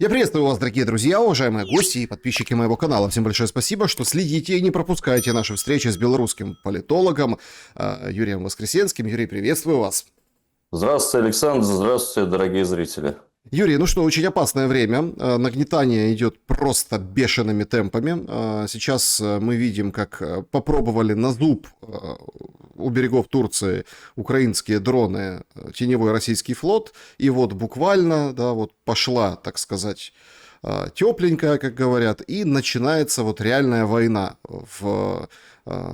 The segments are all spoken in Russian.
Я приветствую вас, дорогие друзья, уважаемые гости и подписчики моего канала. Всем большое спасибо, что следите и не пропускаете наши встречи с белорусским политологом Юрием Воскресенским. Юрий, приветствую вас. Здравствуйте, Александр. Здравствуйте, дорогие зрители. Юрий, ну что, очень опасное время. Нагнетание идет просто бешеными темпами. Сейчас мы видим, как попробовали на зуб у берегов Турции украинские дроны теневой российский флот. И вот буквально, да, вот пошла, так сказать, тепленькая, как говорят, и начинается вот реальная война в,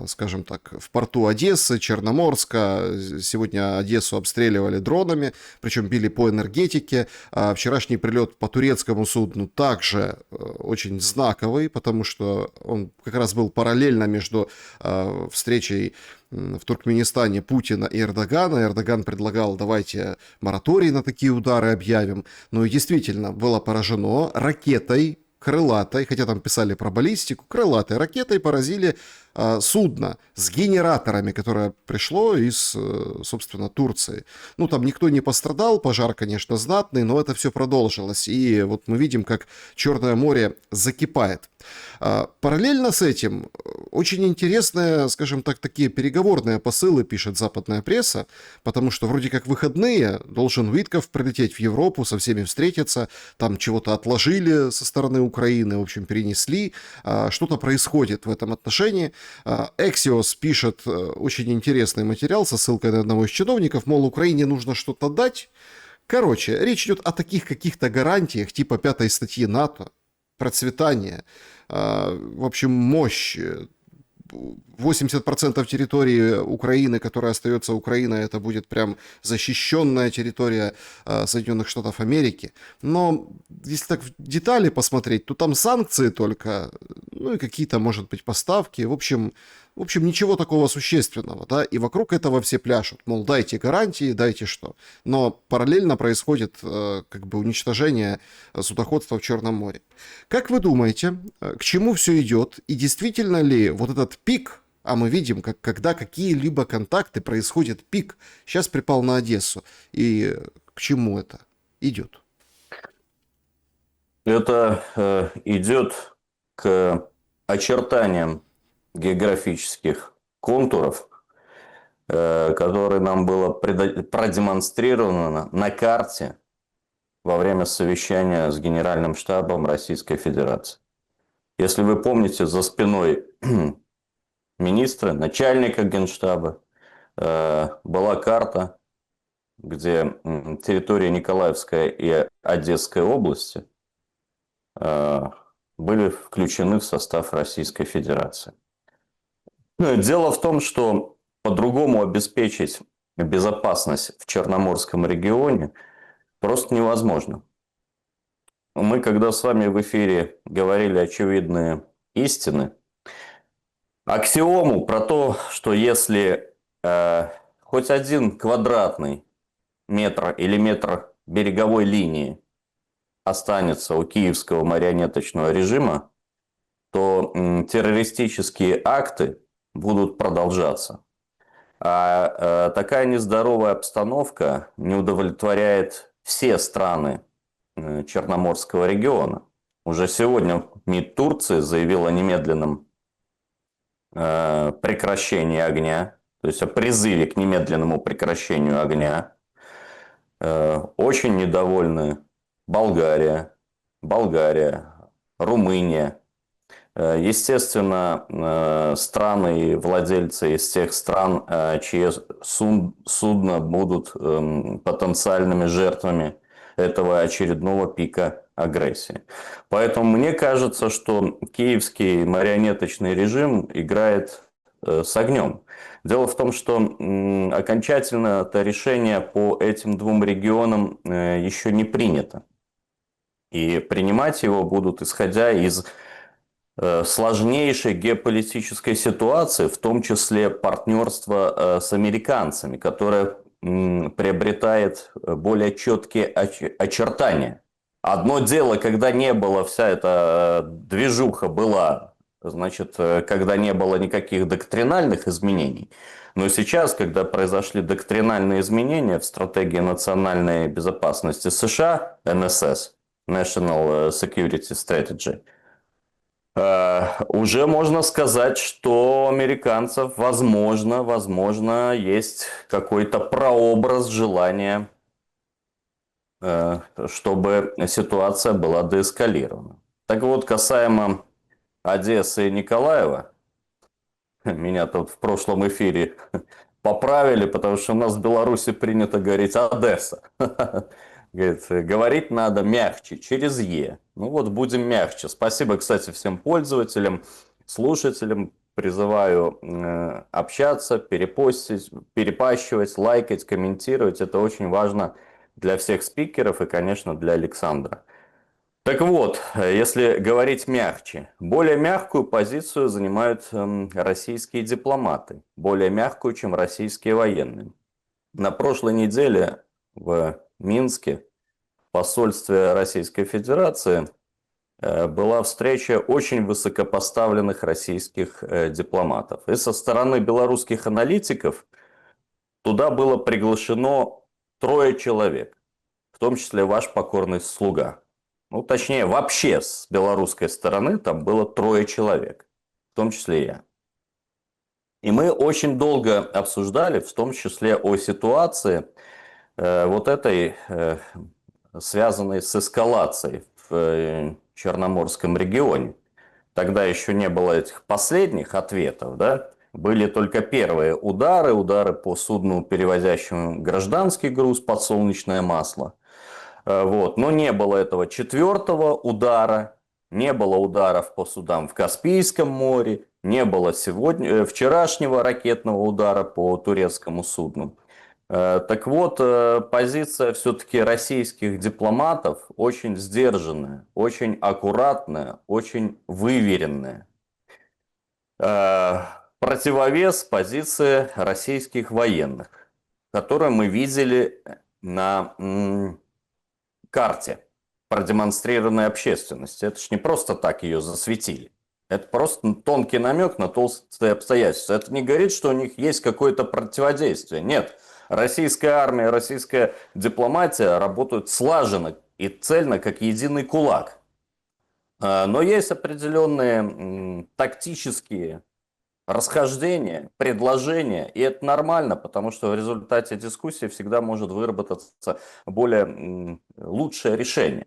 скажем так, в порту Одессы, Черноморска. Сегодня Одессу обстреливали дронами, причем били по энергетике. Вчерашний прилет по турецкому судну также очень знаковый, потому что он как раз был параллельно между встречей в Туркменистане Путина и Эрдогана. Эрдоган предлагал, давайте мораторий на такие удары объявим. Ну и действительно было поражено ракетой крылатой, хотя там писали про баллистику, крылатой ракетой поразили судно с генераторами, которое пришло из, собственно, Турции. Ну, там никто не пострадал, пожар, конечно, знатный, но это все продолжилось. И вот мы видим, как Черное море закипает. Параллельно с этим очень интересные, скажем так, такие переговорные посылы пишет западная пресса, потому что вроде как выходные должен Витков прилететь в Европу, со всеми встретиться, там чего-то отложили со стороны Украины, в общем, перенесли, что-то происходит в этом отношении. Axios пишет очень интересный материал со ссылкой на одного из чиновников, мол, Украине нужно что-то дать. Короче, речь идет о таких каких-то гарантиях типа 5 статьи НАТО, процветание, в общем, мощь. 80% территории Украины, которая остается Украиной, это будет прям защищенная территория Соединенных Штатов Америки. Но если так в детали посмотреть, то там санкции только, ну и какие-то, может быть, поставки. В общем, ничего такого существенного, да, и вокруг этого все пляшут, мол, дайте гарантии, дайте что. Но параллельно происходит как бы уничтожение судоходства в Черном море. Как вы думаете, к чему все идет, и действительно ли вот этот пик, а мы видим, как, когда какие-либо контакты происходит пик, сейчас припал на Одессу, и к чему это идет? Это идет к очертаниям географических контуров, которые нам было продемонстрировано на карте во время совещания с Генеральным штабом Российской Федерации. Если вы помните, за спиной министра, начальника Генштаба, была карта, где территория Николаевской и Одесской области были включены в состав Российской Федерации. Дело в том, что по-другому обеспечить безопасность в Черноморском регионе просто невозможно. Мы, когда с вами в эфире говорили очевидные истины, аксиому про то, что если хоть один квадратный метр или метр береговой линии останется у киевского марионеточного режима, то террористические акты будут продолжаться. А такая нездоровая обстановка не удовлетворяет все страны Черноморского региона. Уже сегодня МИД Турции заявил о немедленном прекращении огня, то есть о призыве к немедленному прекращению огня. Очень недовольны Болгария, Румыния. Естественно, страны и владельцы из тех стран, чьи судна будут потенциальными жертвами этого очередного пика агрессии. Поэтому мне кажется, что киевский марионеточный режим играет с огнем. Дело в том, что окончательно это решение по этим двум регионам еще не принято. И принимать его будут исходя из сложнейшей геополитической ситуации, в том числе партнерство с американцами, которое приобретает более четкие очертания. Одно дело, когда не было, вся эта движуха была, значит, когда не было никаких доктринальных изменений. Но сейчас, когда произошли доктринальные изменения в стратегии национальной безопасности США, НСС, National Security Strategy. Уже можно сказать, что у американцев, возможно, есть какой-то прообраз желания, чтобы ситуация была деэскалирована. Так вот, касаемо Одессы и Николаева, меня тут в прошлом эфире поправили, потому что у нас в Беларуси принято говорить Одесса. Говорит, говорить надо мягче, через Е. Ну вот будем мягче. Спасибо, кстати, всем пользователям, слушателям. Призываю общаться, перепостить, перепащивать, лайкать, комментировать. Это очень важно для всех спикеров и, конечно, для Александра. Так вот, если говорить мягче, более мягкую позицию занимают российские дипломаты, более мягкую, чем российские военные. На прошлой неделе в Минске, в посольстве Российской Федерации, была встреча очень высокопоставленных российских дипломатов. И со стороны белорусских аналитиков туда было приглашено 3 человек, в том числе ваш покорный слуга. Ну, точнее, вообще с белорусской стороны там было 3 человек, в том числе я. И мы очень долго обсуждали, в том числе о ситуации вот этой, связанной с эскалацией в Черноморском регионе. Тогда еще не было этих последних ответов, да? Были только первые удары по судну, перевозящему гражданский груз, подсолнечное масло. Вот. Но не было этого 4-го удара, не было ударов по судам в Каспийском море, не было вчерашнего ракетного удара по турецкому судну. Так вот, позиция все-таки российских дипломатов очень сдержанная, очень аккуратная, очень выверенная. Противовес позиции российских военных, которые мы видели на карте, продемонстрированной общественности. Это ж не просто так ее засветили. Это просто тонкий намек на толстые обстоятельства. Это не говорит, что у них есть какое-то противодействие. Нет. Российская армия, российская дипломатия работают слаженно и цельно, как единый кулак. Но есть определенные тактические расхождения, предложения, и это нормально, потому что в результате дискуссии всегда может выработаться более лучшее решение.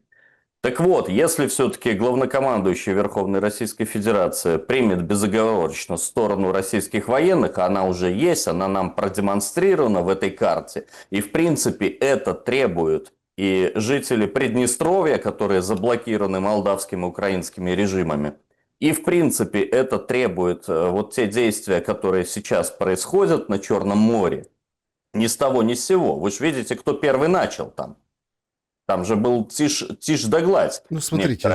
Так вот, если все-таки главнокомандующий Верховной Российской Федерации примет безоговорочно сторону российских военных, а она уже есть, она нам продемонстрирована в этой карте, и в принципе это требует и жители Приднестровья, которые заблокированы молдавскими и украинскими режимами, и в принципе это требует вот те действия, которые сейчас происходят на Черном море, ни с того ни с сего. Вы же видите, кто первый начал там. Там же был тишь да гладь. Ну, смотрите,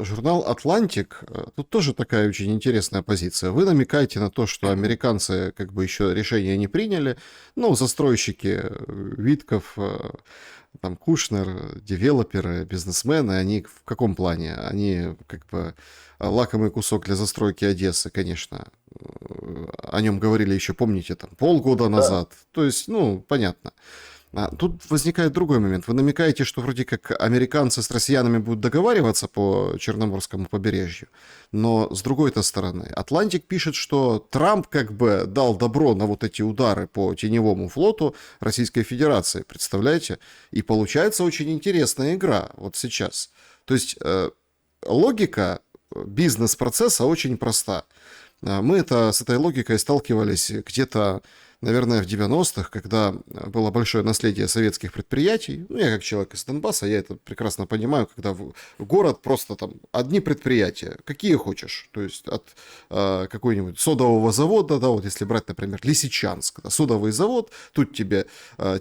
журнал «Атлантик», тут тоже такая очень интересная позиция. Вы намекаете на то, что американцы как бы еще решение не приняли, но застройщики Витков, там Кушнер, девелоперы, бизнесмены, они в каком плане? Они как бы лакомый кусок для застройки Одессы, конечно. О нем говорили еще, помните, там полгода назад. Да. То есть, ну, понятно. Тут возникает другой момент. Вы намекаете, что вроде как американцы с россиянами будут договариваться по Черноморскому побережью, но с другой-то стороны, Атлантик пишет, что Трамп как бы дал добро на вот эти удары по теневому флоту Российской Федерации, представляете? И получается очень интересная игра вот сейчас. То есть логика бизнес-процесса очень проста. Мы с этой логикой сталкивались где-то, наверное, в 90-х, когда было большое наследие советских предприятий. Ну, я как человек из Донбасса, я это прекрасно понимаю, когда в город просто там одни предприятия, какие хочешь. То есть от какой-нибудь содового завода, да, вот если брать, например, Лисичанск, да, содовый завод, тут тебе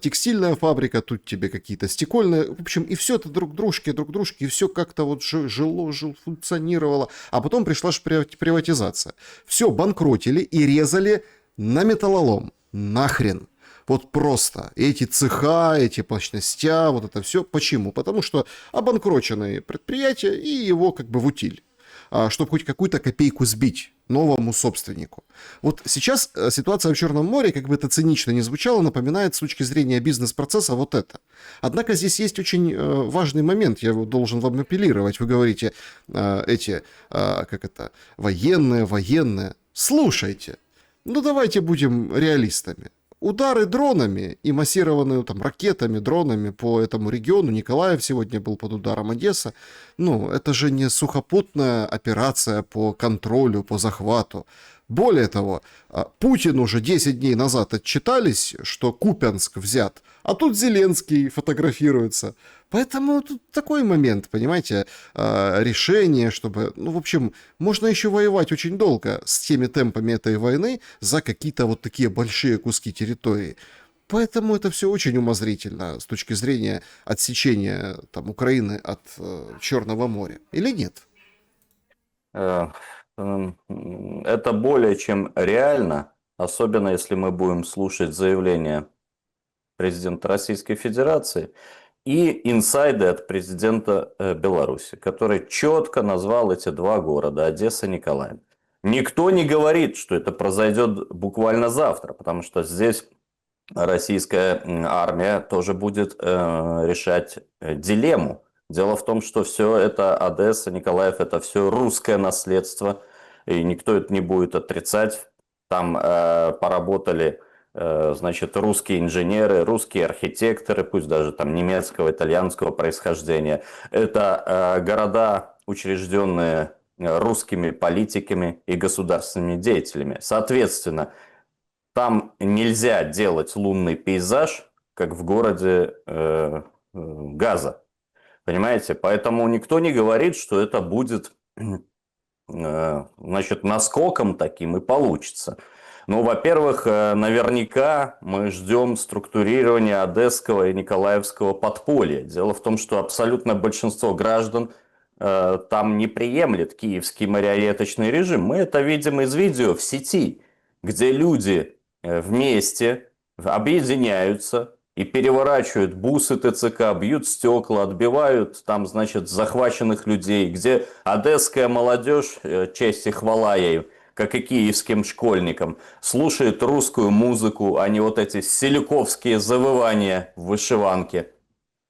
текстильная фабрика, тут тебе какие-то стекольные, в общем, и все это друг дружке, и все как-то вот жило, функционировало. А потом пришла же приватизация. Все банкротили и резали на металлолом. Нахрен. Вот просто. Эти цеха, эти мощностя, вот это все. Почему? Потому что обанкроченные предприятия и его как бы в утиль. чтобы хоть какую-то копейку сбить новому собственнику. Вот сейчас ситуация в Черном море, как бы это цинично ни звучало, напоминает с точки зрения бизнес-процесса вот это. Однако здесь есть очень важный момент, я должен вам апеллировать. Вы говорите, военные. Слушайте, ну давайте будем реалистами. Удары дронами и массированные там ракетами, дронами по этому региону, Николаев сегодня был под ударом, Одесса, ну, это же не сухопутная операция по контролю, по захвату. Более того, Путин уже 10 дней назад отчитались, что Купянск взят, а тут Зеленский фотографируется. Поэтому тут такой момент, понимаете, решение, чтобы... Ну, в общем, можно еще воевать очень долго с теми темпами этой войны за какие-то вот такие большие куски территории. Поэтому это все очень умозрительно с точки зрения отсечения там, Украины от Черного моря. Или нет? Это более чем реально, особенно если мы будем слушать заявления президента Российской Федерации и инсайды от президента Беларуси, который четко назвал эти два города, Одесса и Николаев. Никто не говорит, что это произойдет буквально завтра, потому что здесь российская армия тоже будет решать дилемму. Дело в том, что все это Одесса, Николаев, это все русское наследство, и никто это не будет отрицать. Там поработали, значит, русские инженеры, русские архитекторы, пусть даже там немецкого, итальянского происхождения. Это города, учрежденные русскими политиками и государственными деятелями. Соответственно, там нельзя делать лунный пейзаж, как в городе Газа. Понимаете? Поэтому никто не говорит, что это будет значит, наскоком таким и получится. Ну, во-первых, наверняка мы ждем структурирования одесского и николаевского подполья. Дело в том, что абсолютное большинство граждан там не приемлет киевский марионеточный режим. Мы это видим из видео в сети, где люди вместе объединяются и переворачивают бусы ТЦК, бьют стекла, отбивают там, значит, захваченных людей, где одесская молодежь, честь и хвала ей, как и киевским школьникам, слушает русскую музыку, а не вот эти селюковские завывания в вышиванке.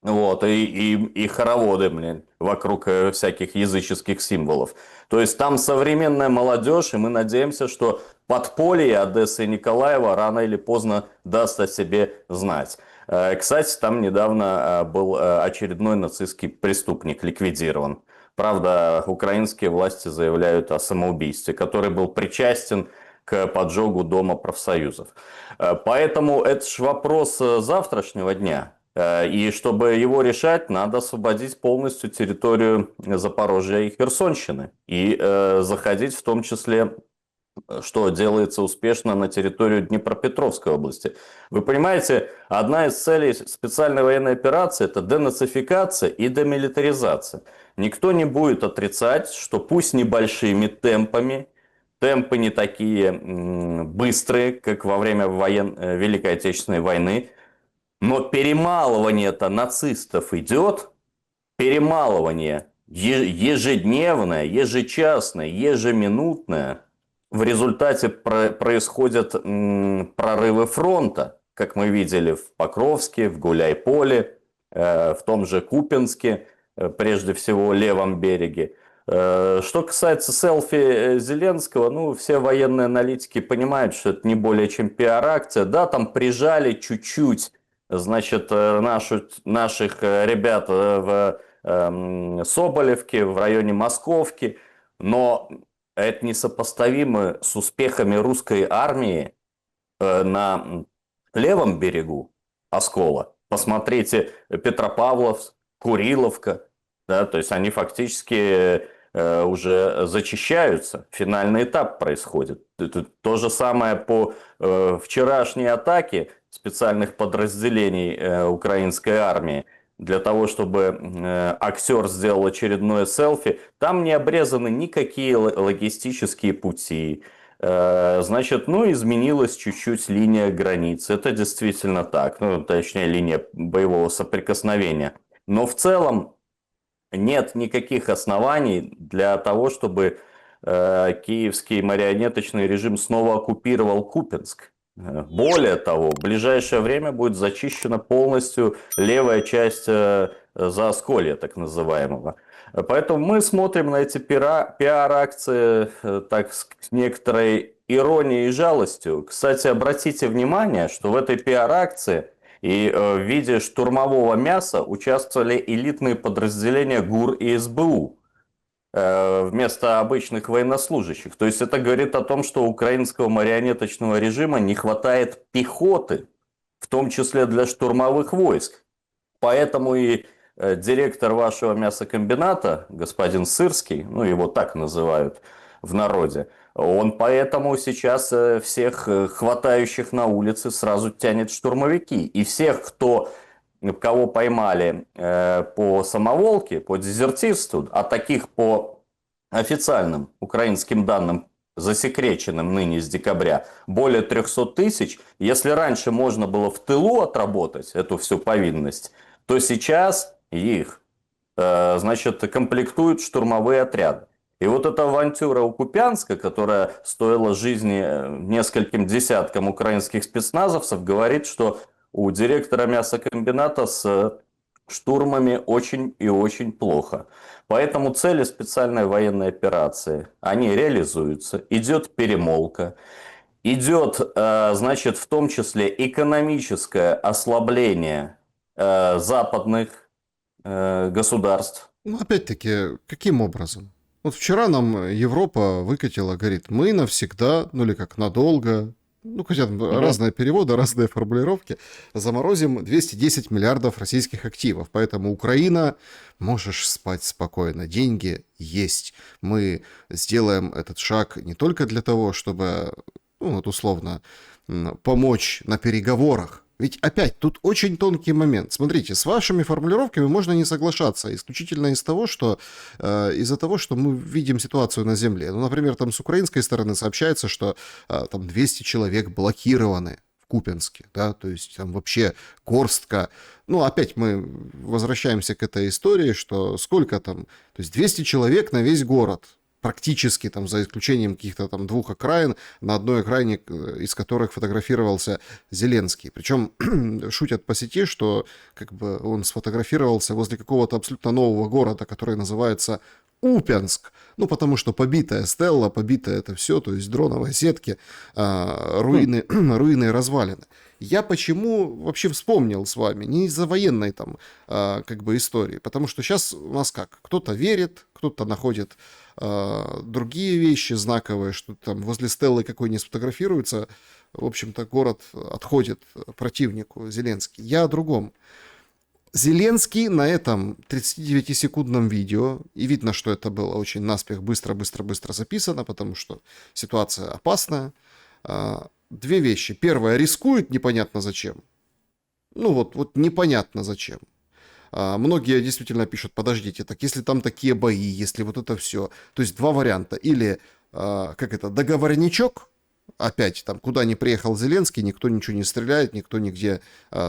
Вот, и хороводы, блин, вокруг всяких языческих символов. То есть там современная молодежь, и мы надеемся, что подполье Одессы и Николаева рано или поздно даст о себе знать. Кстати, там недавно был очередной нацистский преступник ликвидирован. Правда, украинские власти заявляют о самоубийстве, который был причастен к поджогу Дома профсоюзов. Поэтому это же вопрос завтрашнего дня. И чтобы его решать, надо освободить полностью территорию Запорожья и Херсонщины. И заходить в том числе, что делается успешно на территорию Днепропетровской области. Вы понимаете, одна из целей специальной военной операции – это денацификация и демилитаризация. Никто не будет отрицать, что пусть небольшими темпами, темпы не такие быстрые, как во время Великой Отечественной войны, но перемалывание-то нацистов идет, перемалывание ежедневное, ежечасное, ежеминутное. В результате происходят прорывы фронта, как мы видели в Покровске, в Гуляйполе, в том же Купянске, прежде всего левом береге. Что касается селфи Зеленского, ну, все военные аналитики понимают, что это не более чем пиар-акция. Да, там прижали чуть-чуть, значит, наших ребят в Соболевке, в районе Московки, но это несопоставимо с успехами русской армии на левом берегу Оскола. Посмотрите, Петропавловск, Куриловка, да, то есть они фактически уже зачищаются, финальный этап происходит. То же самое по вчерашней атаке специальных подразделений украинской армии. Для того, чтобы актер сделал очередное селфи, там не обрезаны никакие логистические пути. Значит, ну, изменилась чуть-чуть линия границы. Это действительно так. Ну, точнее, линия боевого соприкосновения. Но в целом нет никаких оснований для того, чтобы киевский марионеточный режим снова оккупировал Купянск. Более того, в ближайшее время будет зачищена полностью левая часть Заосколья, так называемого. Поэтому мы смотрим на эти пиар-акции так с некоторой иронией и жалостью. Кстати, обратите внимание, что в этой пиар-акции и в виде штурмового мяса участвовали элитные подразделения ГУР и СБУ вместо обычных военнослужащих. То есть это говорит о том, что у украинского марионеточного режима не хватает пехоты, в том числе для штурмовых войск. Поэтому и директор вашего мясокомбината, господин Сырский, ну его так называют в народе, он поэтому сейчас всех хватающих на улице сразу тянет в штурмовики. И всех, кого поймали по самоволке, по дезертирству, а таких по официальным украинским данным, засекреченным ныне с декабря, более 300 тысяч. Если раньше можно было в тылу отработать эту всю повинность, то сейчас их, значит, комплектуют штурмовые отряды. И вот эта авантюра у Купянска, которая стоила жизни нескольким десяткам украинских спецназовцев, говорит, что у директора мясокомбината с штурмами очень и очень плохо. Поэтому цели специальной военной операции, они реализуются. Идет перемолка. Идет, значит, в том числе экономическое ослабление западных государств. Ну, опять-таки, каким образом? Вот вчера нам Европа выкатила, говорит, мы навсегда, ну или как надолго, ну, хотя разные переводы, разные формулировки, заморозим 210 миллиардов российских активов. Поэтому Украина, можешь спать спокойно, деньги есть. Мы сделаем этот шаг не только для того, чтобы, ну, вот условно, помочь на переговорах. Ведь опять, тут очень тонкий момент. Смотрите, с вашими формулировками можно не соглашаться исключительно из-за того, что мы видим ситуацию на земле. Ну, например, там с украинской стороны сообщается, что там 200 человек блокированы в Купянске, да, то есть там вообще горстка. Ну, опять мы возвращаемся к этой истории, что сколько там, то есть 200 человек на весь город. Практически, там, за исключением каких-то там двух окраин, на одной окраине из которых фотографировался Зеленский. Причем шутят по сети, что как бы он сфотографировался возле какого-то абсолютно нового города, который называется Упянск. Ну, потому что побитая стелла, побитое это все, то есть дроновые сетки, руины, руины и развалины. Я почему вообще вспомнил с вами? Не из-за военной там как бы истории. Потому что сейчас у нас как? Кто-то верит, кто-то находит другие вещи знаковые, что там возле стеллы какой-нибудь сфотографируется. В общем-то, город отходит противнику Зеленский. Я о другом. Зеленский на этом 39-секундном видео, и видно, что это было очень наспех, быстро записано, потому что ситуация опасная. Две вещи. Первое, рискует непонятно зачем. Ну вот непонятно зачем. Многие действительно пишут, подождите, так если там такие бои, если вот это все. То есть два варианта. Или, договорничок, опять там, куда ни приехал Зеленский, никто ничего не стреляет, никто нигде,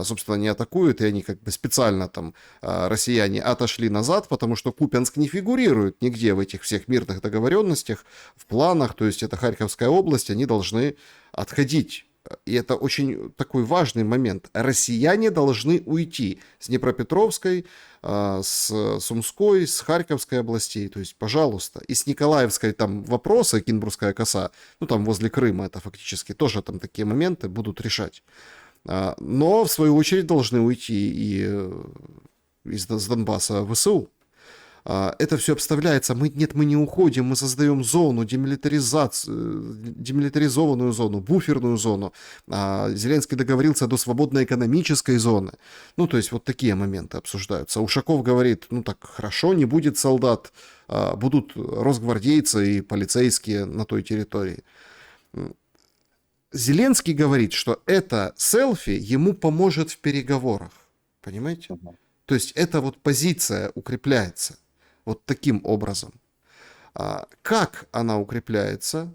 собственно, не атакует, и они как бы специально там, россияне, отошли назад, потому что Купянск не фигурирует нигде в этих всех мирных договоренностях, в планах, то есть это Харьковская область, они должны отходить. И это очень такой важный момент. Россияне должны уйти с Днепропетровской, с Сумской, с Харьковской областей. То есть, пожалуйста. И с Николаевской там вопросы, Кинбургская коса, ну там возле Крыма, это фактически тоже там такие моменты будут решать. Но, в свою очередь, должны уйти и из Донбасса ВСУ. Это все обставляется. Мы не уходим, мы создаем зону, демилитаризованную зону, буферную зону. Зеленский договорился до свободной экономической зоны. Ну, то есть вот такие моменты обсуждаются. Ушаков говорит, ну так хорошо, не будет солдат, будут росгвардейцы и полицейские на той территории. Зеленский говорит, что это селфи ему поможет в переговорах. Понимаете? То есть эта вот позиция укрепляется. Вот таким образом. Как она укрепляется?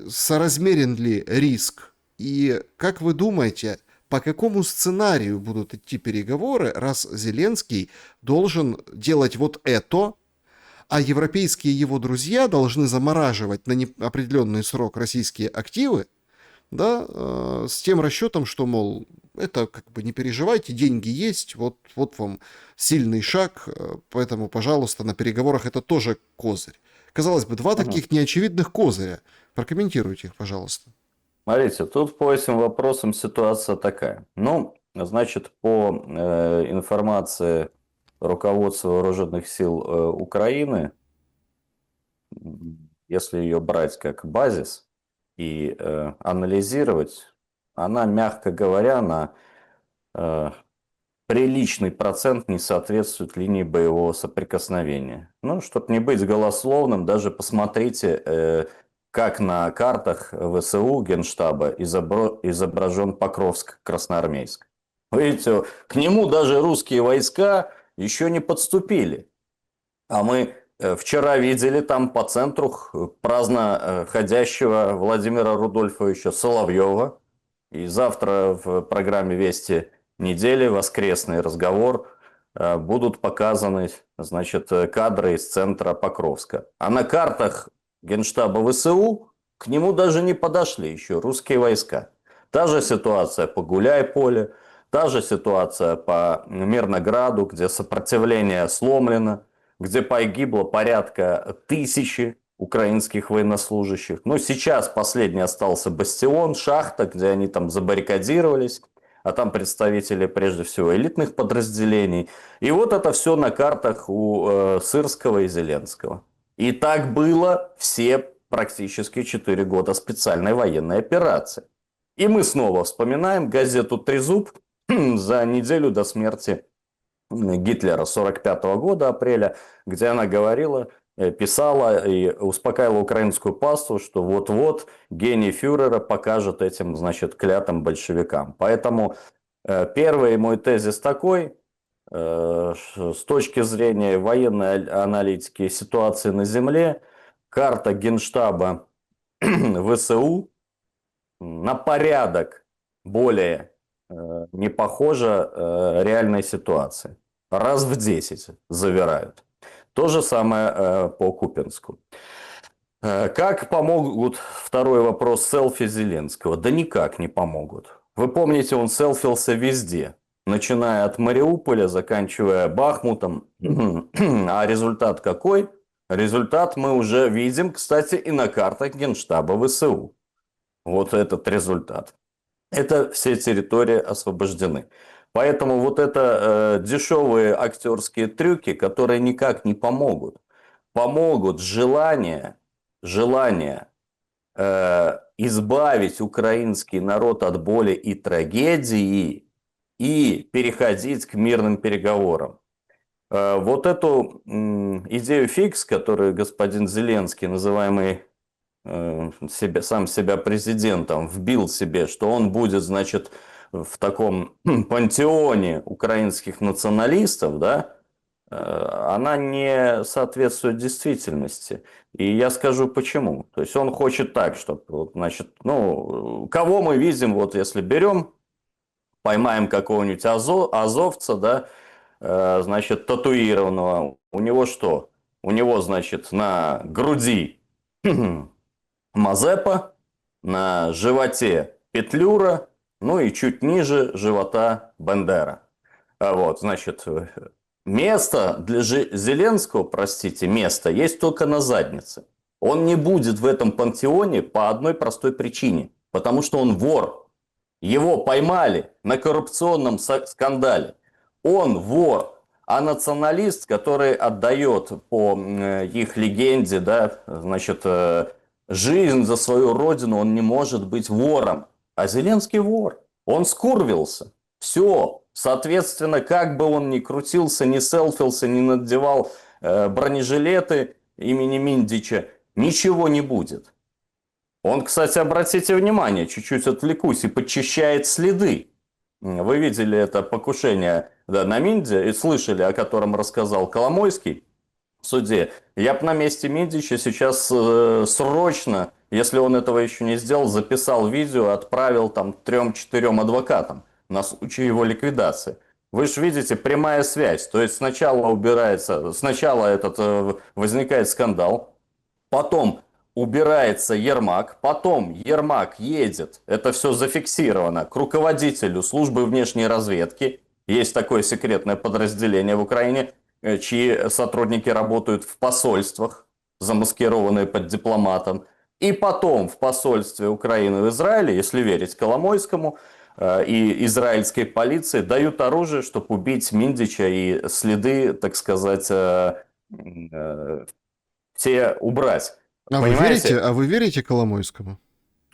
Соразмерен ли риск? И как вы думаете, По какому сценарию будут идти переговоры, раз Зеленский должен делать вот это, а европейские его друзья должны замораживать на неопределенный срок российские активы, да, с тем расчетом, что, мол, это как бы не переживайте, деньги есть, вот вам сильный шаг, поэтому, пожалуйста, на переговорах это тоже козырь. Казалось бы, два таких неочевидных козыря. Прокомментируйте их, пожалуйста. Смотрите, тут по этим вопросам ситуация такая. Ну, значит, по информации руководства вооруженных сил Украины, если ее брать как базис и анализировать, она, мягко говоря, на приличный процент не соответствует линии боевого соприкосновения. Ну, чтобы не быть голословным, даже посмотрите, как на картах ВСУ Генштаба изображен Покровск-Красноармейск. Видите, к нему даже русские войска еще не подступили. А мы вчера видели там по центру праздно ходящего Владимира Рудольфовича Соловьева. И завтра в программе «Вести недели», воскресный разговор, будут показаны, значит, кадры из центра Покровска. А на картах Генштаба ВСУ к нему даже не подошли еще русские войска. Та же ситуация по Гуляй-Поле, та же ситуация по Мирнограду, где сопротивление сломлено, где погибло порядка 1000 украинских военнослужащих. Но сейчас последний остался бастион, шахта, где они там забаррикадировались, а там представители, прежде всего, элитных подразделений. И вот это все на картах у Сырского и Зеленского. И так было все практически 4 года специальной военной операции. И мы снова вспоминаем газету «Трезуб» за неделю до смерти Гитлера 1945 года, апреля, где она говорила, писала и успокаивала украинскую паству, что вот-вот гений фюрера покажет этим, значит, клятым большевикам. Поэтому первый мой тезис такой: с точки зрения военной аналитики ситуации на земле, карта Генштаба ВСУ на порядок более не похожа реальной ситуации. Раз в 10 завирают. То же самое по Купянску. Как помогут, второй вопрос, селфи Зеленского? Да никак не помогут. Вы помните, он селфился везде, начиная от Мариуполя, заканчивая Бахмутом. А результат какой? Результат мы уже видим, кстати, и на картах Генштаба ВСУ. Вот этот результат. Это все территории освобождены. Поэтому вот это дешевые актерские трюки, которые никак не помогут. Помогут желание избавить украинский народ от боли и трагедии и переходить к мирным переговорам. Вот эту идею фикс, которую господин Зеленский, называемый сам себя президентом, вбил себе, что он будет, значит, в таком пантеоне украинских националистов, да, она не соответствует действительности. И я скажу почему. То есть он хочет так, чтобы, вот, значит, ну, кого мы видим, вот если берем, поймаем какого-нибудь азовца, да, значит, татуированного, у него что? У него, значит, на груди Мазепа, на животе Петлюра, ну и чуть ниже живота Бандера. Вот, значит, место для Зеленского, простите, место есть только на заднице. Он не будет в этом пантеоне по одной простой причине. Потому что он вор. Его поймали на коррупционном скандале. Он вор. А националист, который отдает по их легенде, да, значит, жизнь за свою родину, он не может быть вором. А Зеленский вор. Он скурвился. Все. Соответственно, как бы он ни крутился, ни селфился, ни надевал бронежилеты имени Миндича, ничего не будет. Он, кстати, обратите внимание, чуть-чуть отвлекусь, и подчищает следы. Вы видели это покушение, да, на Минде и слышали, о котором рассказал Коломойский в суде. Я бы на месте Миндича сейчас срочно, если он этого еще не сделал, записал видео, отправил там 3-4 адвокатам. на случай его ликвидации. Вы же видите, прямая связь. То есть сначала возникает скандал, потом убирается Ермак, потом Ермак едет, это все зафиксировано, к руководителю службы внешней разведки. Есть такое секретное подразделение в Украине, чьи сотрудники работают в посольствах, замаскированные под дипломатом. И потом в посольстве Украины в Израиле, если верить Коломойскому, и израильской полиции дают оружие, чтобы убить Миндича и следы, так сказать, все убрать. Понимаете? А вы верите Коломойскому?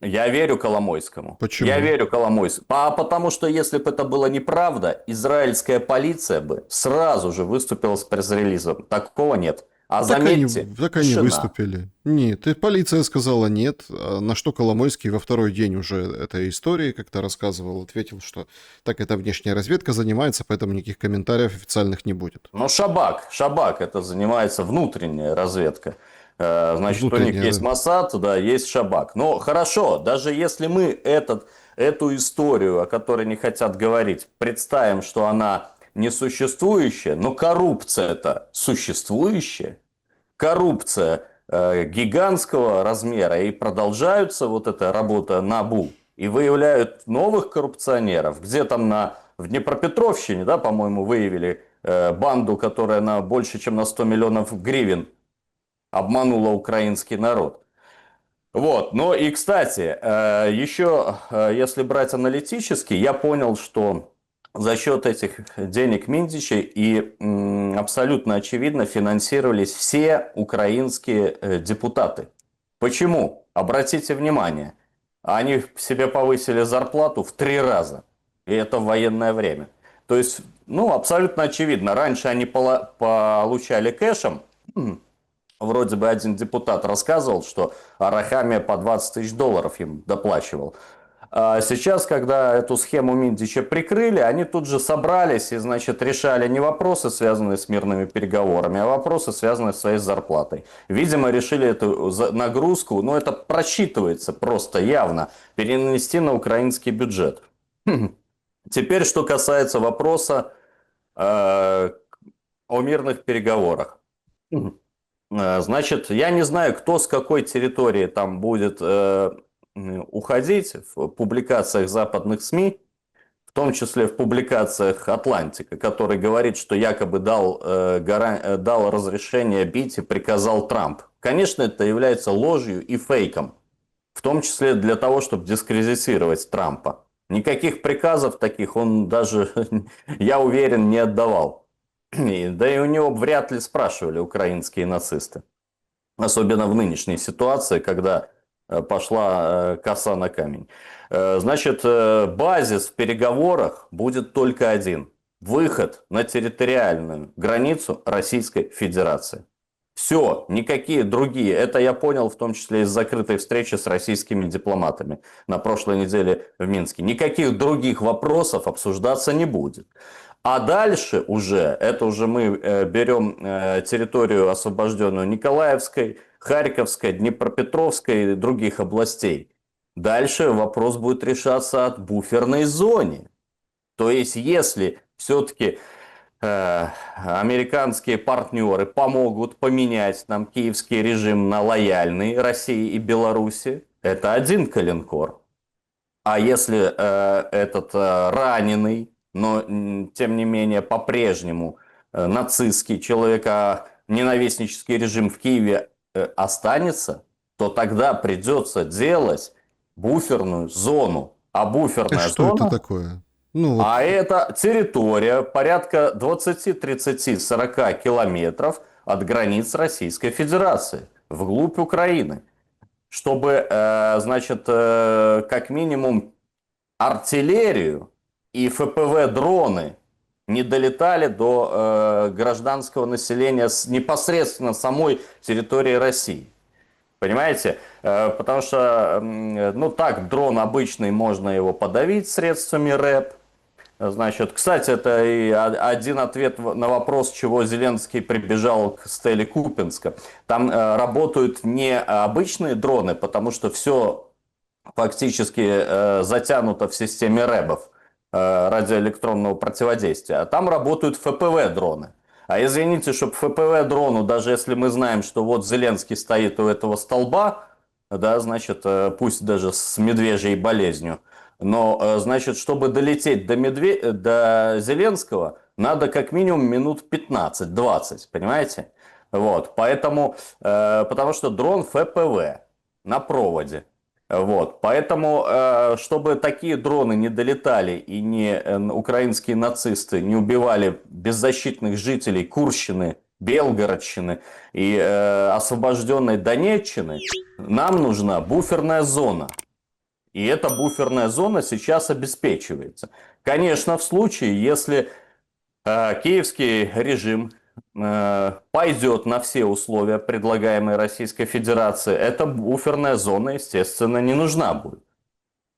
Я верю Коломойскому. Я Почему? верю Коломойскому. Потому что если бы это было неправда, израильская полиция бы сразу же выступила с пресс-релизом. Такого нет. А заметьте, Так они тишина. выступили. Нет, и полиция сказала нет, на что Коломойский во второй день уже этой истории как-то рассказывал, ответил, что так это внешняя разведка занимается, поэтому никаких комментариев официальных не будет. Но Шабак это занимается внутренняя разведка. Значит, у них Внутренняя. есть Моссад, да, есть Шабак. Но хорошо, даже если мы эту историю, о которой не хотят говорить, представим, что она несуществующая, но коррупция-то существующая, коррупция гигантского размера, и продолжаются вот эта работа НАБУ, и выявляют новых коррупционеров, где там в Днепропетровщине, да, по-моему, выявили банду, которая на больше, чем на 100 миллионов гривен обманула украинский народ. Вот, ну и, кстати, еще, если брать аналитически, я понял, что за счет этих денег Миндича и абсолютно очевидно финансировались все украинские депутаты. Почему? Обратите внимание, они себе повысили зарплату в 3 раза, и это в военное время. То есть, ну, абсолютно очевидно, раньше они получали кэшем. Вроде бы один депутат рассказывал, что Арахамия по 20 тысяч долларов им доплачивал. А сейчас, когда эту схему Миндича прикрыли, они тут же собрались и, значит, решали не вопросы, связанные с мирными переговорами, а вопросы, связанные с своей зарплатой. Видимо, решили эту нагрузку, но это просчитывается просто явно, перенести на украинский бюджет. Теперь, что касается вопроса о мирных переговорах. Значит, я не знаю, кто с какой территории там будет уходить в публикациях западных СМИ, в том числе в публикациях Атлантика, который говорит, что якобы дал разрешение бить и приказал Трамп. Конечно, это является ложью и фейком, в том числе для того, чтобы дискредитировать Трампа. Никаких приказов таких он даже, я уверен, не отдавал. Да и у него вряд ли спрашивали украинские нацисты. Особенно в нынешней ситуации, когда пошла коса на камень. Значит, базис в переговорах будет только один. Выход на территориальную границу Российской Федерации. Все, никакие другие. Это я понял в том числе из закрытой встречи с российскими дипломатами на прошлой неделе в Минске. Никаких других вопросов обсуждаться не будет. А дальше это уже мы берем территорию, освобожденную Николаевской, Харьковской, Днепропетровской и других областей. Дальше вопрос будет решаться от буферной зоне. То есть, если все-таки американские партнеры помогут поменять нам киевский режим на лояльный России и Беларуси, это один коленкор. А если этот раненый, но тем не менее по-прежнему нацистский человеконенавистнический режим в Киеве останется, то тогда придется делать буферную зону. А буферная Что это зона, такое? Ну вот, это территория порядка 20, 30, 40 километров от границ Российской Федерации, вглубь Украины. Чтобы, значит, как минимум артиллерию и ФПВ-дроны не долетали до гражданского населения с непосредственно самой территории России. Понимаете? Потому что, ну так, дрон обычный, можно его подавить средствами РЭП. Значит, кстати, это и один ответ на вопрос, чего Зеленский прибежал к Стелле Купинска. Там работают не обычные дроны, потому что все фактически затянуто в системе рэбов. радиоэлектронного противодействия, а там работают ФПВ-дроны. А извините, чтобы ФПВ-дрону, даже если мы знаем, что вот Зеленский стоит у этого столба, да, значит, пусть даже с медвежьей болезнью, но, значит, чтобы долететь до Зеленского, надо как минимум минут 15-20, понимаете? Вот, поэтому, потому что дрон ФПВ на проводе. Вот, поэтому, чтобы такие дроны не долетали и украинские нацисты не убивали беззащитных жителей Курщины, Белгородщины и освобожденной Донеччины, нам нужна буферная зона. И эта буферная зона сейчас обеспечивается. Конечно, в случае, если киевский режим пойдет на все условия, предлагаемые Российской Федерацией, эта буферная зона, естественно, не нужна будет.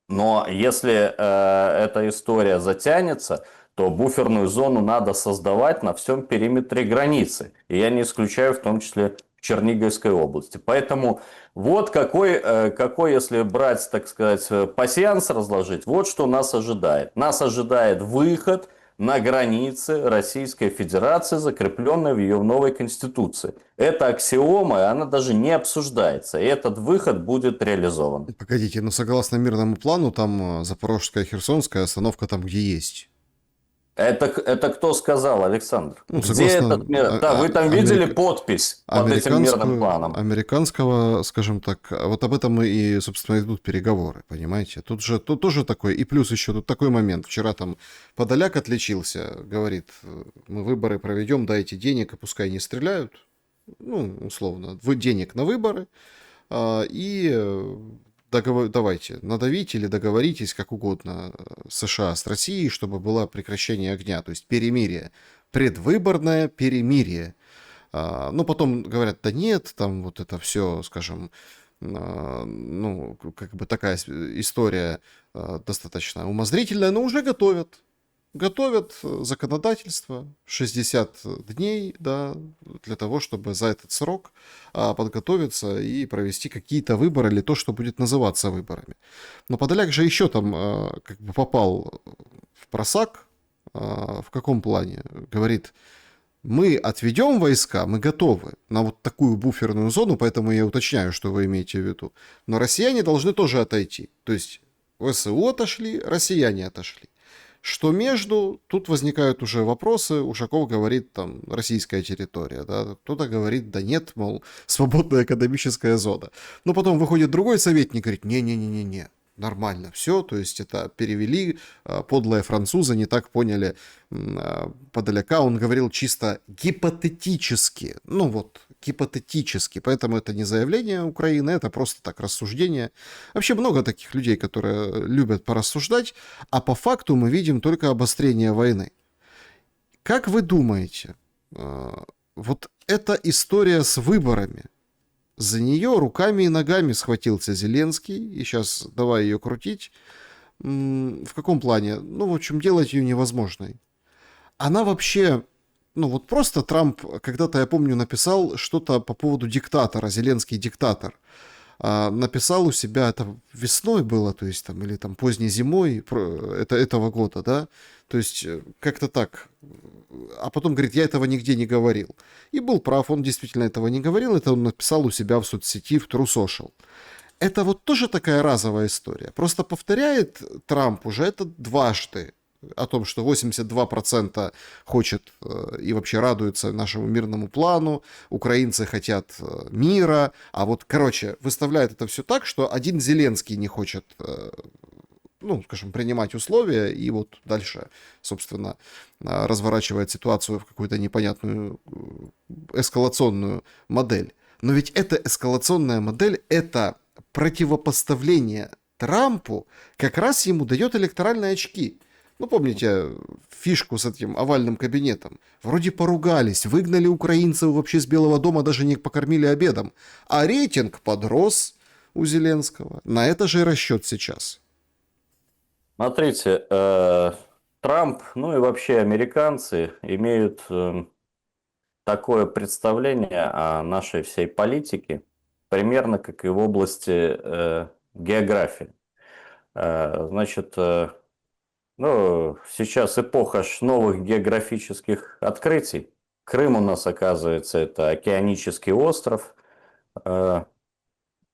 Но если эта история затянется, то буферную зону надо создавать на всем периметре границы. И я не исключаю в том числе в Черниговской области. Поэтому вот какой, если брать, так сказать, пасьянс разложить, вот что нас ожидает. Нас ожидает выход на границы Российской Федерации, закрепленной в ее новой Конституции. Это аксиома, и она даже не обсуждается. И этот выход будет реализован. Погодите, но согласно мирному плану, там Запорожская, Херсонская остановка там, где есть. Это кто сказал, Александр? Ну, Где согласно этот мир? Да, вы там видели подпись под этим мирным планом? американского, скажем так, вот об этом и, собственно, идут переговоры, понимаете? Тут тоже такой, и плюс еще тут такой момент. Вчера там Подоляк отличился, говорит, мы выборы проведем, дайте денег, и пускай не стреляют. Ну, условно, вы денег на выборы, и давайте, надавите или договоритесь, как угодно, США с Россией, чтобы было прекращение огня, то есть перемирие, предвыборное перемирие. Ну, потом говорят, да нет, там вот это все, скажем, ну, как бы такая история достаточно умозрительная, но уже готовят законодательство 60 дней, да, для того, чтобы за этот срок подготовиться и провести какие-то выборы или то, что будет называться выборами. Но Подоляк же еще там как бы попал в просак. В каком плане? Говорит, мы отведем войска, мы готовы на вот такую буферную зону, поэтому я уточняю, что вы имеете в виду. Но россияне должны тоже отойти. То есть ВСУ отошли, россияне отошли. Что между, тут возникают уже вопросы, Ушаков говорит, там, российская территория, да, кто-то говорит, да нет, мол, свободная экономическая зона. Но потом выходит другой советник и говорит, не-не-не-не-не, нормально все, то есть это перевели, подлые французы не так поняли Подоляка, он говорил чисто гипотетически, ну вот, гипотетически, поэтому это не заявление Украины, это просто так рассуждение. Вообще много таких людей, которые любят порассуждать, а по факту мы видим только обострение войны. Как вы думаете, вот эта история с выборами, за нее руками и ногами схватился Зеленский, и сейчас давай ее крутить. В каком плане? Ну, в общем, делать ее невозможной. Она вообще, ну вот просто Трамп, когда-то, я помню, написал что-то по поводу диктатора, Зеленский диктатор. Написал у себя, это весной было, то есть там, или там поздней зимой этого года, да, то есть как-то так. А потом говорит, я этого нигде не говорил. И был прав, он действительно этого не говорил, это он написал у себя в соцсети, в True Social. Это вот тоже такая разовая история. Просто повторяет Трамп уже это дважды. О том, что 82% хочет и вообще радуется нашему мирному плану, украинцы хотят мира, а вот, короче, выставляет это все так, что один Зеленский не хочет, ну, скажем, принимать условия, и вот дальше, собственно, разворачивает ситуацию в какую-то непонятную эскалационную модель. Но ведь эта эскалационная модель, это противопоставление Трампу как раз ему дает электоральные очки. Ну, помните фишку с этим овальным кабинетом? Вроде поругались, выгнали украинцев вообще с Белого дома, даже не покормили обедом. А рейтинг подрос у Зеленского. На это же и расчет сейчас. Смотрите, Трамп, ну и вообще американцы имеют такое представление о нашей всей политике, примерно как и в области географии. Значит, Ну, сейчас эпоха новых географических открытий. Крым у нас, оказывается, это океанический остров. Э,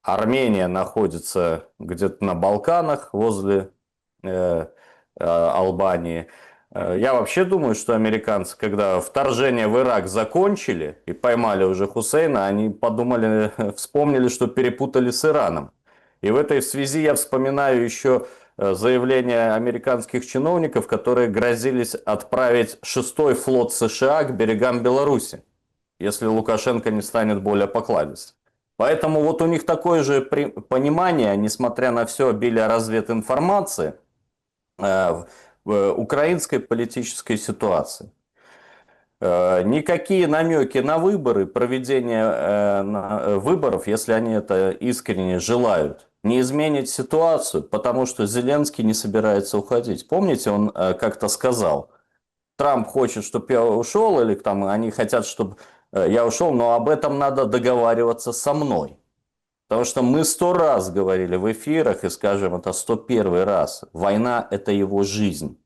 Армения находится где-то на Балканах, возле Албании. Я вообще думаю, что американцы, когда вторжение в Ирак закончили и поймали уже Хусейна, они подумали, вспомнили, что перепутали с Ираном. И в этой связи я вспоминаю еще заявления американских чиновников, которые грозились отправить 6-й флот США к берегам Беларуси, если Лукашенко не станет более покладистым. Поэтому вот у них такое же понимание, несмотря на все обилие развединформации, в украинской политической ситуации. Никакие намеки на выборы, проведение выборов, если они это искренне желают, не изменит ситуацию, потому что Зеленский не собирается уходить. Помните, он как-то сказал, Трамп хочет, чтобы я ушел, или там они хотят, чтобы я ушел, но об этом надо договариваться со мной. Потому что мы 100 раз говорили в эфирах, и скажем это 101 раз, война – это его жизнь.